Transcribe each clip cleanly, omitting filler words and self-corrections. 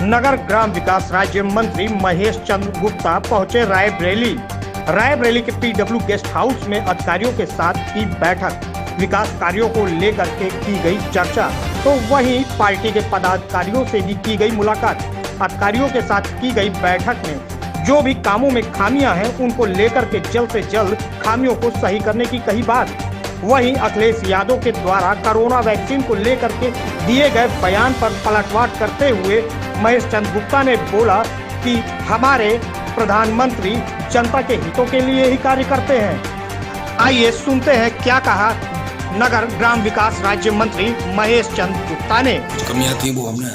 नगर ग्राम विकास राज्य मंत्री महेश चंद्र गुप्ता पहुंचे रायबरेली के पीडब्ल्यू गेस्ट हाउस में अधिकारियों के साथ की बैठक। विकास कार्यों को लेकर के की गई चर्चा, तो वहीं पार्टी के पदाधिकारियों से भी की गई मुलाकात। अधिकारियों के साथ की गई बैठक में जो भी कामों में खामियां हैं उनको लेकर के जल्द से जल्द खामियों को सही करने की कही बात। वहीं अखिलेश यादव के द्वारा कोरोना वैक्सीन को लेकर के दिए गए बयान पर पलटवार करते हुए महेश चंद्र गुप्ता ने बोला कि हमारे प्रधानमंत्री जनता के हितों के लिए ही कार्य करते हैं। आइए सुनते हैं क्या कहा नगर ग्राम विकास राज्य मंत्री महेश चंद्र गुप्ता ने। कुछ कमियां थी वो हमने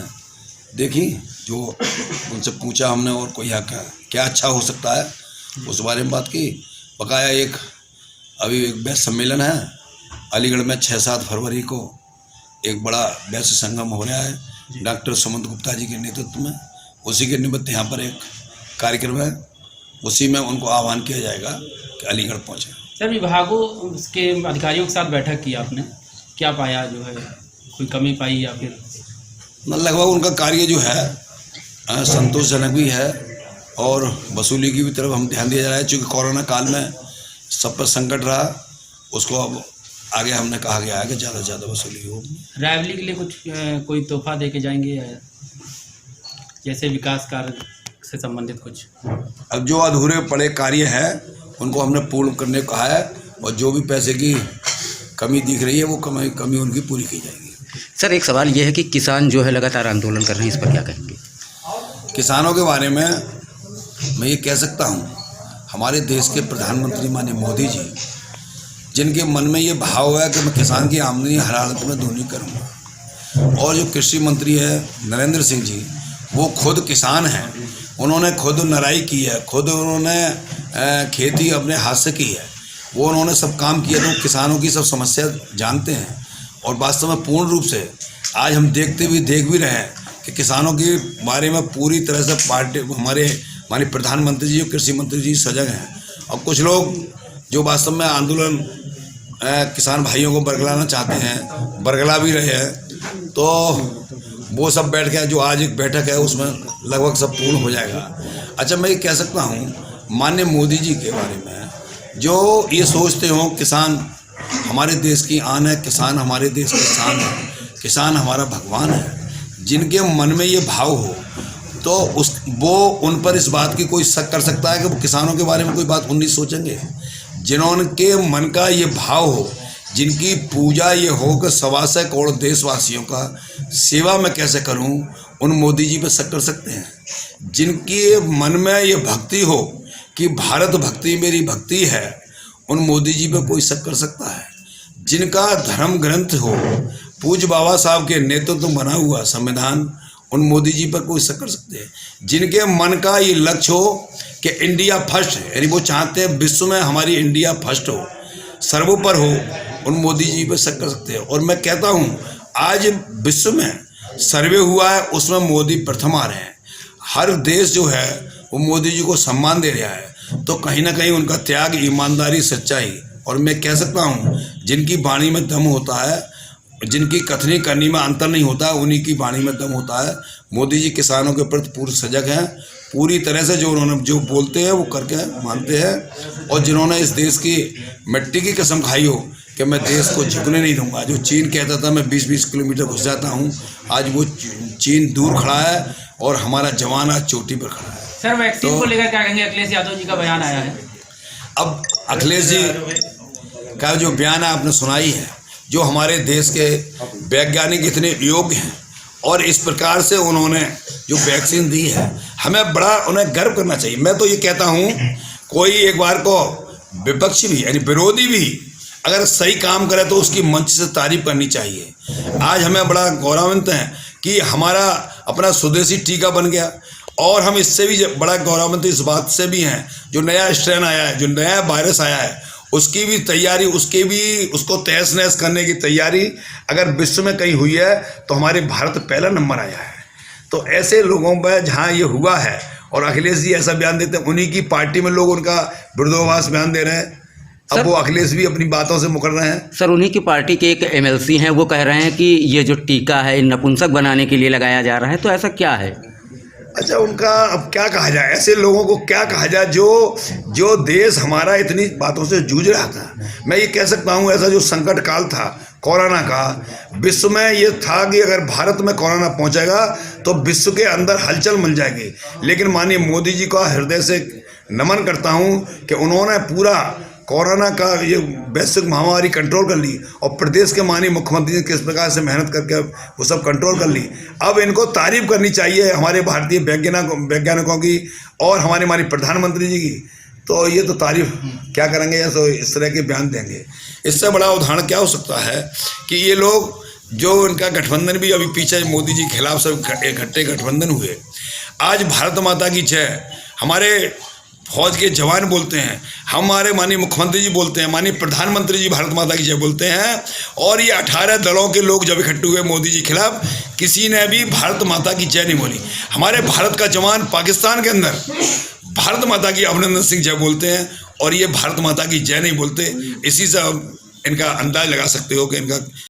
देखी, जो उनसे पूछा हमने, और कोई क्या अच्छा हो सकता है उस बारे में बात की। बकाया अभी एक वैश्य सम्मेलन है अलीगढ़ में 6-7 फरवरी को, एक बड़ा वैश्य संगम हो रहा है डॉक्टर सुमंत गुप्ता जी के नेतृत्व में। उसी के निमित्त यहाँ पर एक कार्यक्रम है, उसी में उनको आह्वान किया जाएगा कि अलीगढ़ पहुँचे। सर, विभागों के अधिकारियों के साथ बैठक की आपने, क्या पाया? जो है कोई कमी पाई या फिर लगभग उनका कार्य जो है संतोषजनक भी है, और वसूली की भी तरफ हम ध्यान दिया जा रहा है। चूँकि कोरोना काल में सब पर संकट रहा, उसको अब आगे हमने कहा गया है कि ज़्यादा से ज़्यादा वसूली हो। रायबरेली के लिए कोई तोहफा दे के जाएंगे, या जैसे विकास कार्य से संबंधित कुछ? अब जो अधूरे पड़े कार्य है उनको हमने पूर्ण करने को कहा है, और जो भी पैसे की कमी दिख रही है वो कमी उनकी पूरी की जाएगी। सर, एक सवाल ये है कि किसान जो है लगातार आंदोलन कर रहे हैं, इस पर क्या कहेंगे? किसानों के बारे में मैं ये कह सकता हूँ, हमारे देश के प्रधानमंत्री माननीय मोदी जी, जिनके मन में ये भाव है कि मैं किसान की आमदनी हर हालत में दूनी करूँगा, और जो कृषि मंत्री है नरेंद्र सिंह जी, वो खुद किसान हैं, उन्होंने खुद नराई की है, खुद उन्होंने खेती अपने हाथ से की है, वो उन्होंने सब काम किया, तो किसानों की सब समस्या जानते हैं। और वास्तव में पूर्ण रूप से आज हम देख भी रहे हैं कि किसानों के बारे में पूरी तरह से पार्टी हमारे प्रधानमंत्री जी और कृषि मंत्री जी सजग हैं। और कुछ लोग जो वास्तव में आंदोलन किसान भाइयों को बरगलाना चाहते हैं, बरगला भी रहे हैं, तो वो सब बैठ के जो आज एक बैठक है उसमें लगभग सब पूर्ण हो जाएगा। अच्छा, मैं ये कह सकता हूँ माननीय मोदी जी के बारे में, जो ये सोचते हो किसान हमारे देश की आन है, किसान हमारे देश की शान है, किसान हमारा भगवान है, जिनके मन में ये भाव हो तो वो उन पर इस बात की कोई शक कर सकता है कि वो किसानों के बारे में कोई बात नहीं सोचेंगे? जिन्होंने मन का ये भाव हो, जिनकी पूजा ये हो कि 125 करोड़ देशवासियों का सेवा मैं कैसे करूं, उन मोदी जी पे शक कर सकते हैं? जिनकी मन में ये भक्ति हो कि भारत भक्ति मेरी भक्ति है, उन मोदी जी पे कोई शक कर सकता है? जिनका धर्म ग्रंथ हो, पूज्य बाबा साहब के नेतृत्व में बना हुआ संविधान, उन मोदी जी पर कोई शक कर सकते हैं? जिनके मन का ये लक्ष्य हो कि इंडिया फर्स्ट है, यानी वो चाहते हैं विश्व में हमारी इंडिया फर्स्ट हो, सर्वोपर हो, उन मोदी जी पर शक कर सकते हैं? और मैं कहता हूँ आज विश्व में सर्वे हुआ है, उसमें मोदी प्रथम आ रहे हैं। हर देश जो है वो मोदी जी को सम्मान दे रहा है, तो कहीं ना कहीं उनका त्याग, ईमानदारी, सच्चाई, और मैं कह सकता हूँ जिनकी वाणी में दम होता है, जिनकी कथनी करनी में अंतर नहीं होता है, उन्हीं की वाणी में दम होता है। मोदी जी किसानों के प्रति पूर्ण सजग हैं, पूरी तरह से जो उन्होंने जो बोलते हैं वो करके मानते हैं। और जिन्होंने इस देश की मिट्टी की कसम खाई हो कि मैं देश को झुकने नहीं दूंगा, जो चीन कहता था मैं 20-20 किलोमीटर घुस जाता हूँ, आज वो चीन दूर खड़ा है और हमारा जवान आज चोटी पर खड़ा है। सर, वैक्सीन को लेकर क्या कहेंगे? अखिलेश यादव जी का बयान आया है। अब अखिलेश जी का जो बयान है आपने सुनाई है, जो हमारे देश के वैज्ञानिक इतने योग्य हैं और इस प्रकार से उन्होंने जो वैक्सीन दी है, हमें बड़ा उन्हें गर्व करना चाहिए। मैं तो ये कहता हूँ कोई एक बार को विपक्षी भी यानी विरोधी भी अगर सही काम करे तो उसकी मंच से तारीफ करनी चाहिए। आज हमें बड़ा गौरवान्वित है कि हमारा अपना स्वदेशी टीका बन गया, और हम इससे भी बड़ा गौरवान्वित इस बात से भी हैं जो नया स्ट्रेन आया है, जो नया वायरस आया है, उसकी भी तैयारी, उसको तहस नहस करने की तैयारी अगर विश्व में कहीं हुई है तो हमारे भारत पहला नंबर आया है। तो ऐसे लोगों पर जहाँ ये हुआ है और अखिलेश जी ऐसा बयान देते हैं, उन्हीं की पार्टी में लोग उनका विरोधाभास बयान दे रहे हैं। अब वो अखिलेश भी अपनी बातों से मुकर रहे हैं। सर, उन्हीं की पार्टी के एक MLC हैं, वो कह रहे हैं कि ये जो टीका है नपुंसक बनाने के लिए लगाया जा रहा है, तो ऐसा क्या है? अच्छा, उनका अब क्या कहा जाए, ऐसे लोगों को क्या कहा जाए जो देश हमारा इतनी बातों से जूझ रहा था। मैं ये कह सकता हूँ, ऐसा जो संकट काल था कोरोना का, विश्व में ये था कि अगर भारत में कोरोना पहुंचेगा तो विश्व के अंदर हलचल मच जाएगी। लेकिन माननीय मोदी जी का हृदय से नमन करता हूँ कि उन्होंने पूरा कोरोना का ये वैश्विक महामारी कंट्रोल कर ली, और प्रदेश के माननीय मुख्यमंत्री ने किस प्रकार से मेहनत करके वो सब कंट्रोल कर ली। अब इनको तारीफ करनी चाहिए हमारे भारतीय वैज्ञानिकों की और हमारे माननीय प्रधानमंत्री जी की। तो ये तो तारीफ क्या करेंगे, या तो इस तरह के बयान देंगे। इससे बड़ा उदाहरण क्या हो सकता है कि ये लोग जो इनका गठबंधन भी अभी पीछे मोदी जी के खिलाफ सब इकट्ठे गठबंधन हुए, आज भारत माता की जय हमारे फौज के जवान बोलते हैं, हमारे माननीय मुख्यमंत्री जी बोलते हैं, माननीय प्रधानमंत्री जी भारत माता की जय बोलते हैं, और ये 18 दलों के लोग जब इकट्ठे हुए मोदी जी के खिलाफ, किसी ने भी भारत माता की जय नहीं बोली। हमारे भारत का जवान पाकिस्तान के अंदर भारत माता की अभिनंदन सिंह जय बोलते हैं, और ये भारत माता की जय नहीं बोलते। इसी से इनका अंदाज लगा सकते हो कि इनका